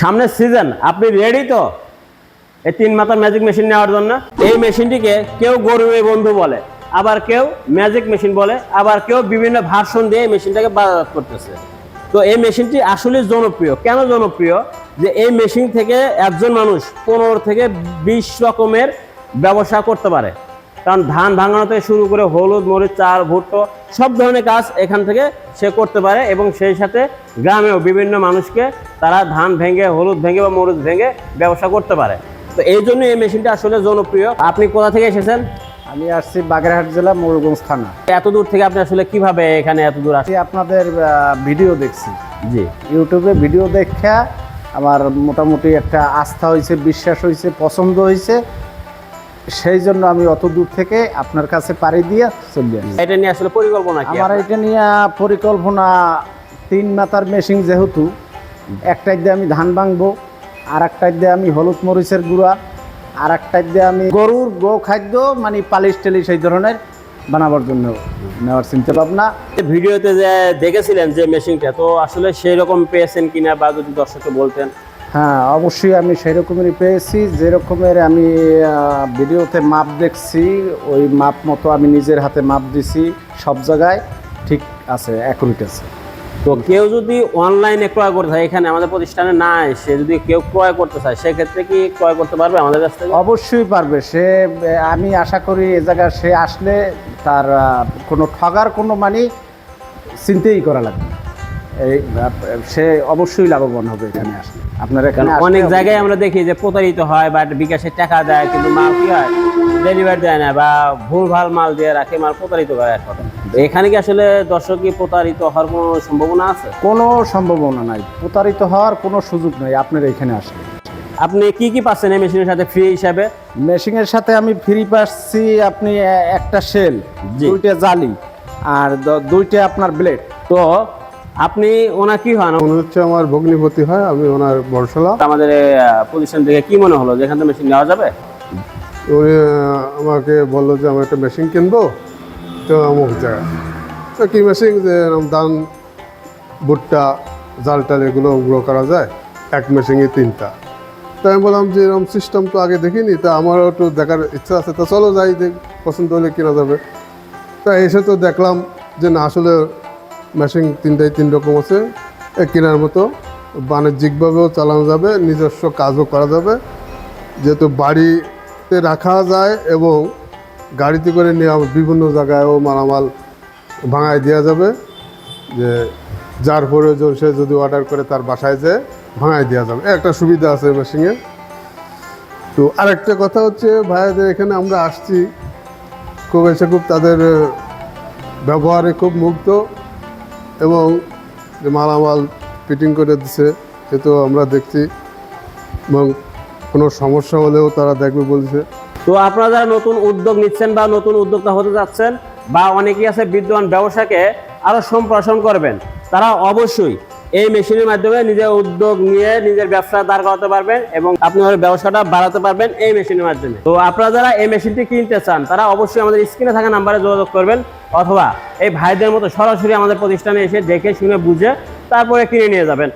সামনের সিজন আপনি রেডি তো এই 3 মাথার ম্যাজিক মেশিন নেওয়ার জন্য? এই মেশিনটিকে কেউ গরুর বন্ধু বলে, আবার কেউ ম্যাজিক মেশিন বলে, আবার কেউ বিভিন্ন ভার্সন দিয়ে এই মেশিনটাকে বাজারজাত করতেছে। তো এই মেশিনটি আসলে জনপ্রিয়। কেন জনপ্রিয়? যে এই মেশিন থেকে একজন মানুষ 15 থেকে 20 রকমের ব্যবসা করতে পারে। কারণ ধান ভাঙানো থেকে শুরু করে হলুদ, মরিচ, চাল, ভুট্টো সব ধরনের কাজ এখান থেকে সে করতে পারে, এবং সেই সাথে গ্রামেও বিভিন্ন মানুষকে তারা ধান ভেঙে, হলুদ ভেঙে বা মরিচ ভেঙে ব্যবসা করতে পারে। তো এই জন্য এই মেশিনটা আসলে জনপ্রিয়। আপনি কোথা থেকে এসেছেন? আমি আসছি বাগেরহাট জেলা ময়ূরগঞ্জ থানা। এত দূর থেকে আপনি আসলে কিভাবে এখানে এত দূর আসেন? আপনাদের ভিডিও দেখছি, জি, ইউটিউবে ভিডিও দেখা আমার মোটামুটি একটা আস্থা হয়েছে, বিশ্বাস হয়েছে, পছন্দ হয়েছে, সেই জন্য আমি অত দূর থেকে আপনার কাছে পাড়ি দিয়ে চলে আসি। এটা নিয়ে আসলে পরিকল্পনা কি? আমার এটা নিয়ে পরিকল্পনা 3 মাথার মেশিন, যেহেতু একটাই দিয়ে আমি ধান ভাঙবো, আর একটাই দিয়ে আমি হলুদ মরিচের গুঁড়া, আর একটাই দিয়ে আমি গরুর গো খাদ্য মানে পালিশ টালিশ এই ধরনের বানাবার জন্য নেওয়ার চিন্তা ভাবনা। ভিডিওতে যে দেখেছিলেন যে মেশিনটা, তো আসলে সেই রকম পেয়েছেন কিনা বা যদি দর্শককে বলতেন। হ্যাঁ, অবশ্যই আমি সেই রকমেরই পেয়েছি। যে রকমের আমি ভিডিওতে মাপ দেখছি, ওই মাপ মতো আমি নিজের হাতে মাপ দিছি, সব জায়গায় ঠিক আছে, অ্যাকুরেট আছে। তো কেউ যদি অনলাইনে ক্রয় করতে চায়, এখানে আমাদের প্রতিষ্ঠানে না এসে যদি কেউ ক্রয় করতে চায়, সেক্ষেত্রে কি ক্রয় করতে পারবে আমাদের কাছ থেকে? অবশ্যই পারবে সে। আমি আশা করি এ জায়গায় সে আসলে তার কোনো ঠগার কোনো মানে চিন্তাই করা লাগবে না। এই সে অবশ্যই লাভবান হবে এখানে আসলে। আপনার এখানে অনেক জায়গায় আমরা দেখি যে প্রতারিত হয়, বা বিকাশে টাকা দেয় কিন্তু মাল কি হয় ডেলিভারি দেয় না, বা ভুলভাল মাল দিয়ে রাখে, মাল প্রতারিত করে এক কথা। এখানে কি আসলে দর্শক কি প্রতারিত হওয়ার কোনো সম্ভাবনা আছে? কোনো সম্ভাবনা নাই, প্রতারিত হওয়ার কোনো সুযোগ নেই আপনার এখানে আসলে। আপনি কি কি পাচ্ছেন এই মেশিনের সাথে ফ্রি হিসাবে? মেশিনের সাথে আমি ফ্রি পাচ্ছি আপনি একটা শেল, জি। 2টা জালি, আর 2টা আপনার ব্লেড। তো আপনি ওনা কি হন? মনে হচ্ছে আমার ভগ্নিপতি হয়, আমি ওনার বর্ষলা। আমাদের প্রতিষ্ঠান থেকে কি মনে হলো যে এখান থেকে মেশিন নেওয়া যাবে? উনি আমাকে বললো যে আমি একটা মেশিন কিনবো, তো অমুক জায়গায় তো কী মেশিন, যে এরকম ধান, ভুট্টা, জাল টাল এগুলো গ্রো করা যায় এক মেশিনে 3টা। তো আমি বললাম যে এরকম সিস্টেম তো আগে দেখিনি, তা আমারও একটু দেখার ইচ্ছা আছে, তো চলো যাই, দেখ পছন্দ হলে কেনা যাবে। তা এসে তো দেখলাম যে না, আসলে মেশিন 3টাই 3 রকম আছে, কেনার মতো, বাণিজ্যিকভাবেও চালানো যাবে, নিজস্ব কাজও করা যাবে, যেহেতু বাড়িতে রাখা যায় এবং গাড়িতে করে নিয়ে বিভিন্ন জায়গায়ও মালামাল ভাঙায় দেওয়া যাবে, যে যার প্রয়োজন সে যদি অর্ডার করে তার বাসায় যেয়ে ভাঙায় দেওয়া যাবে, একটা সুবিধা আছে মেশিনে। তো আরেকটা কথা হচ্ছে, ভাইয়াদের এখানে আমরা আসছি, খুব এসে খুব তাদের ব্যবহারে খুব মুগ্ধ, এবং যে মালামাল ফিটিং করে দিছে সে তো আমরা দেখছি, এবং কোনো সমস্যা হলেও তারা দেখবে বলছে। তো আপনারা যারা নতুন উদ্যোগ নিচ্ছেন বা নতুন উদ্যোক্তা হতে যাচ্ছেন, বা অনেকেই আছে বিদ্যমান ব্যবসাকে আরও সম্প্রসারণ করবেন, তারা অবশ্যই এই মেশিনের মাধ্যমে নিজের উদ্যোগ নিয়ে নিজের ব্যবসা দাঁড় করাতে পারবেন, এবং আপনার ব্যবসাটা বাড়াতে পারবেন এই মেশিনের মাধ্যমে। তো আপনারা যারা এই মেশিনটি কিনতে চান, তারা অবশ্যই আমাদের স্ক্রিনে থাকা নাম্বারে যোগাযোগ করবেন, অথবা এই ভাইদের মতো সরাসরি আমাদের প্রতিষ্ঠানে এসে দেখে শুনে বুঝে তারপরে কিনে নিয়ে যাবেন।